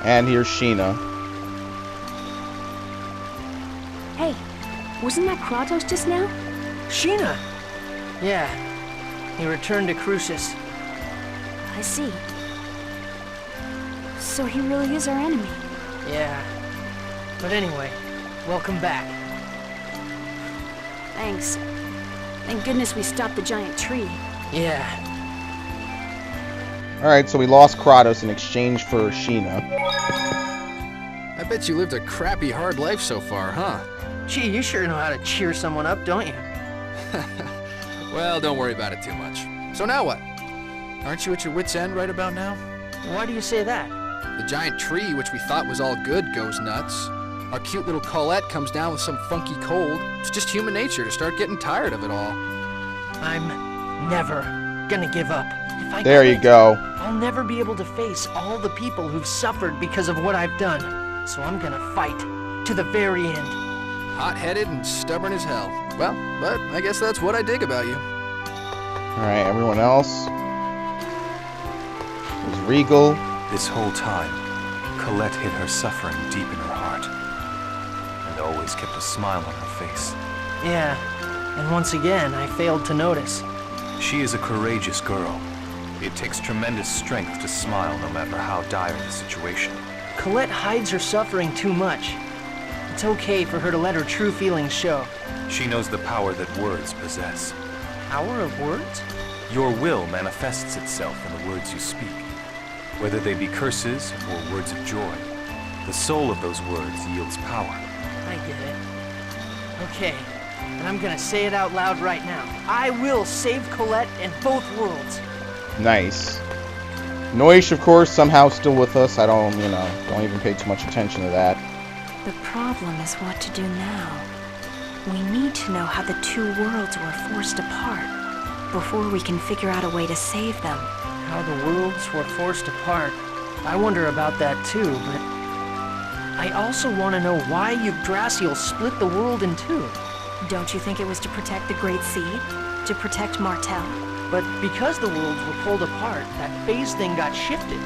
And here's Sheena. Hey, wasn't that Kratos just now? Sheena! Yeah, he returned to Crucis. I see. So he really is our enemy. Yeah. But anyway, welcome back. Thanks. Thank goodness we stopped the giant tree. Yeah. Alright, so we lost Kratos in exchange for Sheena. I bet you lived a crappy, hard life so far, huh? Gee, you sure know how to cheer someone up, don't you? Well, don't worry about it too much. So now what? Aren't you at your wit's end right about now? Why do you say that? The giant tree, which we thought was all good, goes nuts. Our cute little Colette comes down with some funky cold. It's just human nature to start getting tired of it all. I'm never gonna give up. If I There you quit, go. I'll never be able to face all the people who've suffered because of what I've done. So I'm gonna fight to the very end. Hot-headed and stubborn as hell. Well, but I guess that's what I dig about you. Alright, everyone else. There's Regal. This whole time, Colette hid her suffering deep in her heart, and always kept a smile on her face. Yeah, and once again, I failed to notice. She is a courageous girl. It takes tremendous strength to smile no matter how dire the situation. Colette hides her suffering too much. It's okay for her to let her true feelings show. She knows the power that words possess. Power of words? Your will manifests itself in the words you speak. Whether they be curses or words of joy, the soul of those words yields power. I get it. Okay, and I'm gonna say it out loud right now. I will save Colette in both worlds. Nice. Noish, of course, somehow still with us. I don't even pay too much attention to that. The problem is what to do now. We need to know how the two worlds were forced apart before we can figure out a way to save them. How the worlds were forced apart. I wonder about that too, but I also want to know why Yggdrasil split the world in two. Don't you think it was to protect the Great Seed? To protect Martel? But because the worlds were pulled apart, that phase thing got shifted.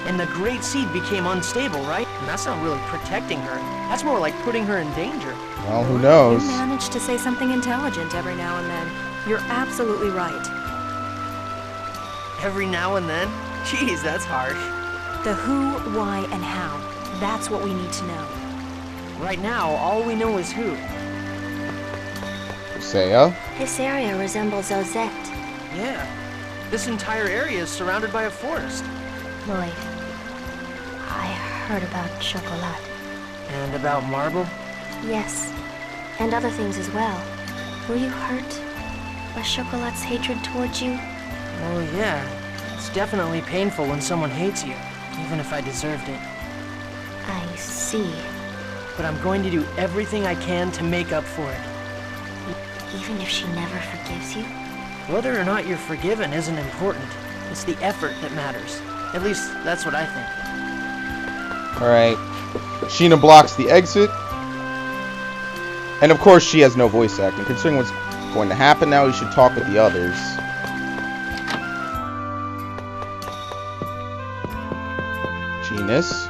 And the Great Seed became unstable, right? And that's not really protecting her. That's more like putting her in danger. Well, who knows? You manage to say something intelligent every now and then. You're absolutely right. Every now and then? Jeez, that's harsh. The who, why, and how. That's what we need to know. Right now, all we know is who. Saya? This area resembles Ozette. Yeah. This entire area is surrounded by a forest. Lloyd, I heard about Chocolat. And about Marble? Yes, and other things as well. Were you hurt by Chocolat's hatred towards you? Oh yeah. It's definitely painful when someone hates you, even if I deserved it. I see. But I'm going to do everything I can to make up for it. Even if she never forgives you? Whether or not you're forgiven isn't important. It's the effort that matters. At least, that's what I think. Alright. Sheena blocks the exit. And of course she has no voice acting. Considering what's going to happen now, you should talk with the others. Genus.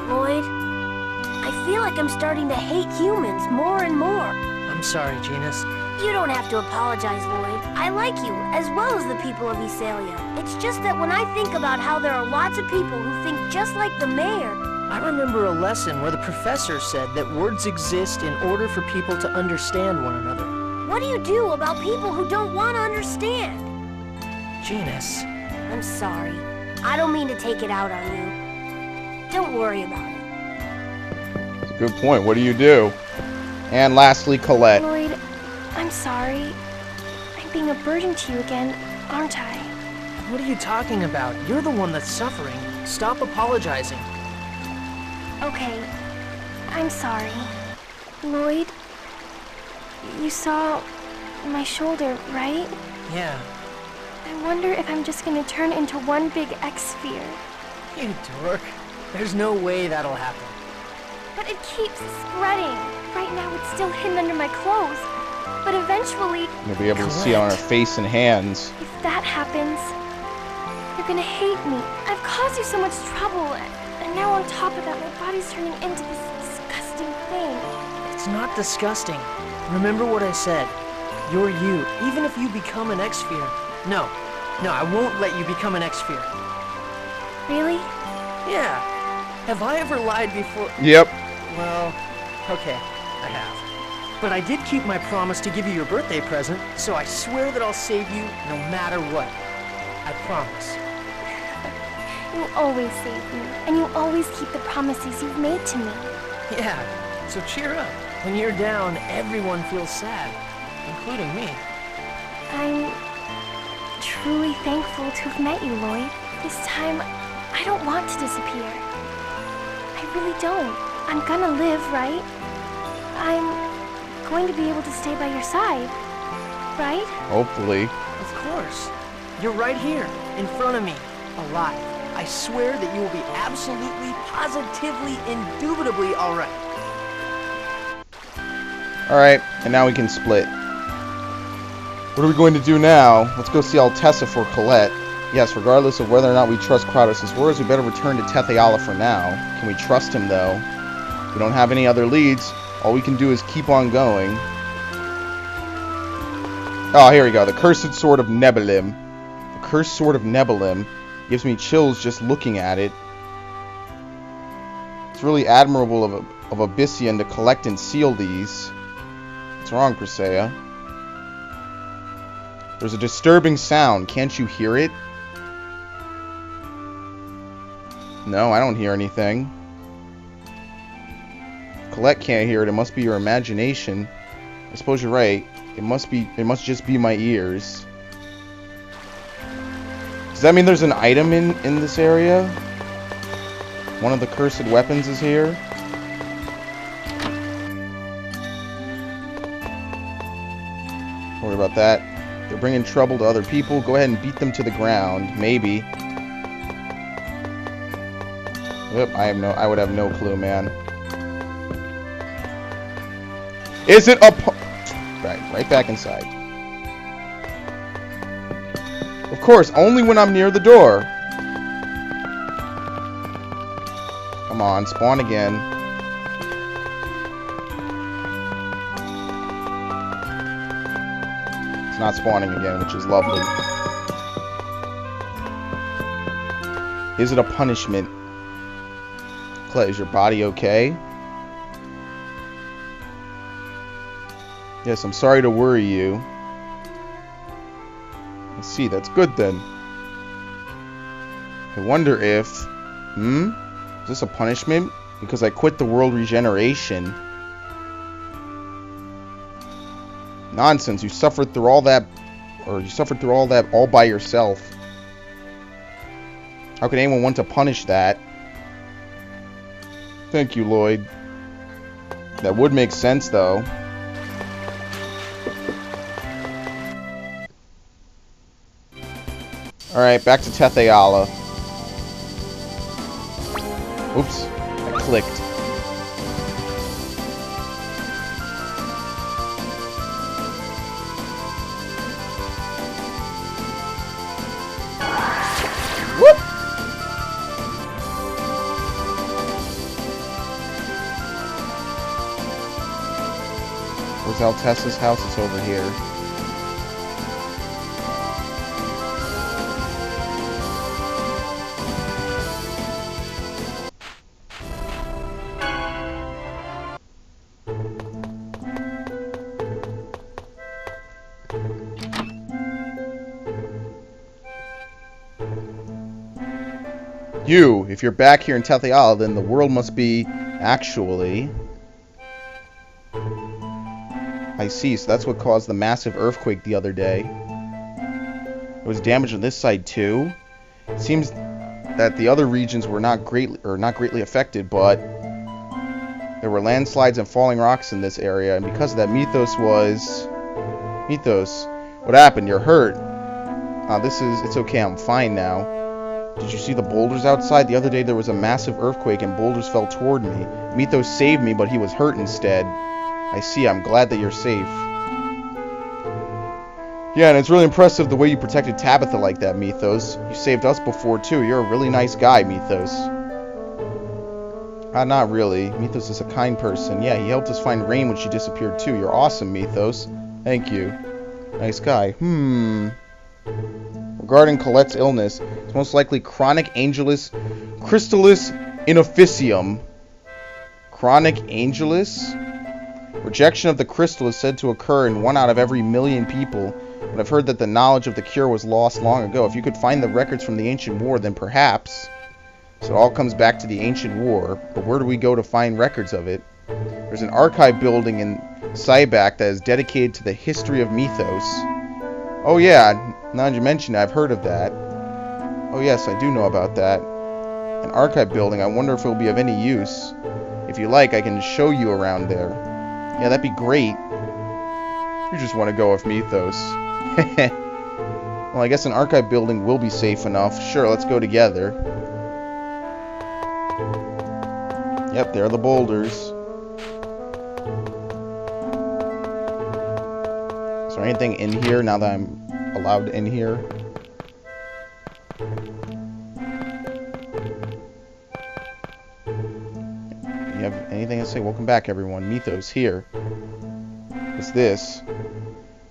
Lloyd, I feel like I'm starting to hate humans more and more. I'm sorry, Genus. You don't have to apologize, Lloyd. I like you, as well as the people of Esalia. It's just that when I think about how there are lots of people who think just like the mayor... I remember a lesson where the professor said that words exist in order for people to understand one another. What do you do about people who don't want to understand? Genus. I'm sorry. I don't mean to take it out on you. Don't worry about it. That's a good point. What do you do? And lastly, Colette. Lloyd, I'm sorry. I'm being a burden to you again, aren't I? What are you talking about? You're the one that's suffering. Stop apologizing. Okay, I'm sorry. Lloyd, you saw my shoulder, right? Yeah. I wonder if I'm just gonna turn into one big X-sphere. You dork. There's no way that'll happen. But it keeps spreading. Right now it's still hidden under my clothes. But eventually, You'll be able to see it on her face and hands. if that happens, you're gonna hate me. I've caused you so much trouble, and And now on top of that, my body's turning into this disgusting thing. It's not disgusting. Remember what I said. You're you, even if you become an X-Sphere. No, I won't let you become an X-Sphere. Really? Yeah. Have I ever lied before? Yep. Well, okay, I have. But I did keep my promise to give you your birthday present, so I swear that I'll save you no matter what. I promise. You always save me, and you always keep the promises you've made to me. Yeah, so cheer up. When you're down, everyone feels sad, including me. I'm truly thankful to have met you, Lloyd. This time, I don't want to disappear. I really don't. I'm gonna live, right? I'm going to be able to stay by your side, right? Hopefully. Of course. You're right here, in front of me, alive. I swear that you will be absolutely, positively, indubitably alright. Alright, and now we can split. What are we going to do now? Let's go see Altessa for Colette. Yes, regardless of whether or not we trust Kratos' words, we better return to Tetheala for now. Can we trust him, though? We don't have any other leads. All we can do is keep on going. Oh, here we go. The Cursed Sword of Nebulim. The Cursed Sword of Nebulim gives me chills just looking at it. It's really admirable of Abyssian to collect and seal these. What's wrong, Presea? There's a disturbing sound. Can't you hear it? No, I don't hear anything. Colette can't hear it. It must be your imagination. I suppose you're right. It must just be my ears. Does that mean there's an item in this area? One of the cursed weapons is here? Don't worry about that. They're bringing trouble to other people. Go ahead and beat them to the ground. Maybe. Yep, I would have no clue, man. Is it a right back inside. Of course, only when I'm near the door. Come on, spawn again. It's not spawning again, which is lovely. Is it a punishment? Clay, is your body okay? Yes, I'm sorry to worry you. Let's see, that's good then. I wonder if... Is this a punishment? Because I quit the world regeneration. Nonsense, you suffered through all that... Or you suffered through all that all by yourself. How could anyone want to punish that? Thank you, Lloyd. That would make sense, though. Alright, back to Tetheala. Oops, I clicked. Whoop! Where's Altessa's house? It's over here. You, if you're back here in Tetheala, then the world must be actually... I see, so that's what caused the massive earthquake the other day. There was damage on this side too. It seems that the other regions were not greatly affected, but there were landslides and falling rocks in this area, and because of that, Mythos, what happened? You're hurt. It's okay, I'm fine now. Did you see the boulders outside? The other day there was a massive earthquake and boulders fell toward me. Mythos saved me, but he was hurt instead. I see, I'm glad that you're safe. Yeah, and it's really impressive the way you protected Tabitha like that, Mythos. You saved us before too. You're a really nice guy, Mythos. Not really. Mythos is a kind person. Yeah, he helped us find Rain when she disappeared too. You're awesome, Mythos. Thank you. Nice guy. Regarding Colette's illness, it's most likely chronic angelus crystallis inofficium. Chronic angelus? Rejection of the crystal is said to occur in 1 out of every 1,000,000 people, but I've heard that the knowledge of the cure was lost long ago. If you could find the records from the ancient war, then perhaps... So it all comes back to the ancient war, but where do we go to find records of it? There's an archive building in Cybak that is dedicated to the history of Mythos. Oh yeah, now that you mention it, I've heard of that. Oh yes, I do know about that. An archive building, I wonder if it'll be of any use. If you like, I can show you around there. Yeah, that'd be great. You just want to go with Mythos. Well, I guess an archive building will be safe enough. Sure, let's go together. Yep, there are the boulders. Is there anything in here now that I'm allowed in here? You have anything to say? Welcome back, everyone. Mythos here. What's this?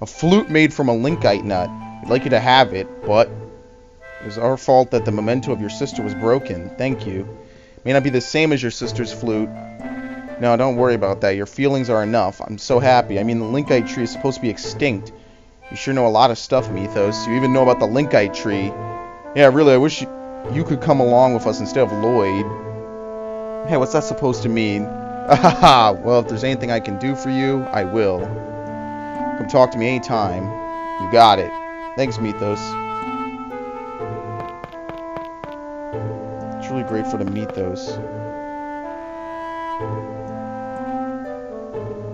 A flute made from a linkite nut. We'd like you to have it, but it was our fault that the memento of your sister was broken. Thank you. May not be the same as your sister's flute. No, don't worry about that. Your feelings are enough. I'm so happy. I mean, the linkite tree is supposed to be extinct. You sure know a lot of stuff, Mythos. You even know about the linkite tree. Yeah, really, I wish you could come along with us instead of Lloyd. Hey, what's that supposed to mean? Haha, well, if there's anything I can do for you, I will. Come talk to me anytime. You got it. Thanks, Mythos. Really grateful to meet those.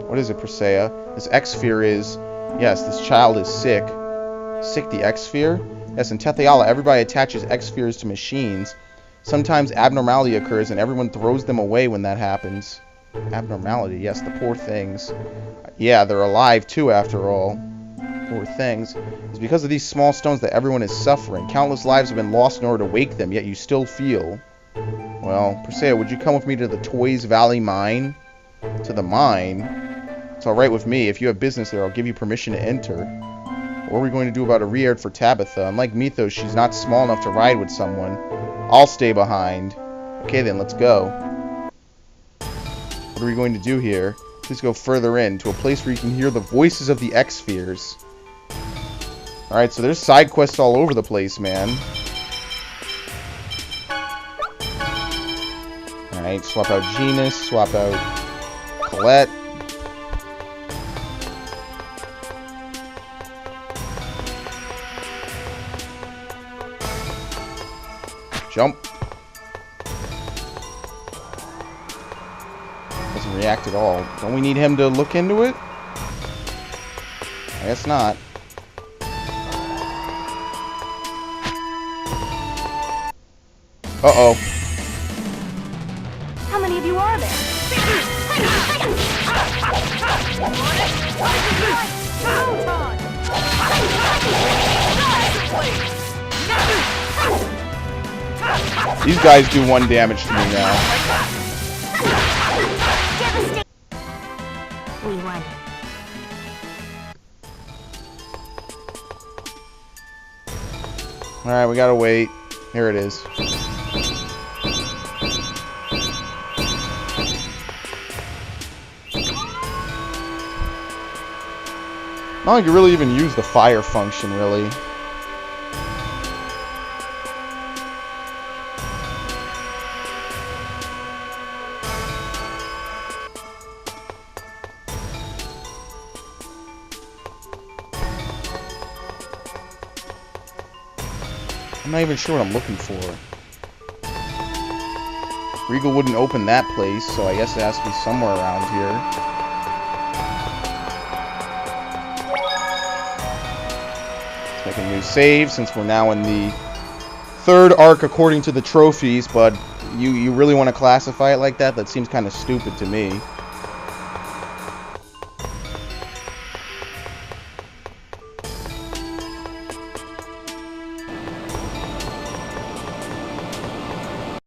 What is it, Persea? This X-Sphere is... Yes, this child is sick. Sick, the X-Sphere? Yes, in Tetheala, everybody attaches X-Spheres to machines. Sometimes abnormality occurs and everyone throws them away when that happens. Abnormality, yes, the poor things. Yeah, they're alive too, after all. Poor things. It's because of these small stones that everyone is suffering. Countless lives have been lost in order to wake them, yet you still feel. Well, Persea, would you come with me to the Toys Valley mine? To the mine? It's alright with me. If you have business there, I'll give you permission to enter. What are we going to do about a re-aired for Tabitha? Unlike Mythos, she's not small enough to ride with someone. I'll stay behind. Okay then, let's go. What are we going to do here? Please go further in, to a place where you can hear the voices of the X-Spheres. Alright, so there's side quests all over the place, man. Alright, swap out Genus, swap out Colette. Jump. Doesn't react at all. Don't we need him to look into it? I guess not. Uh-oh. How many of you are there? These guys do 1 damage to me now. We won. Alright, we gotta wait. Here it is. I don't think you really even use the fire function, really. I'm not even sure what I'm looking for. Regal wouldn't open that place, so I guess it has to be somewhere around here. Let's make a new save, since we're now in the 3rd arc according to the trophies, but you really want to classify it like that? That seems kind of stupid to me.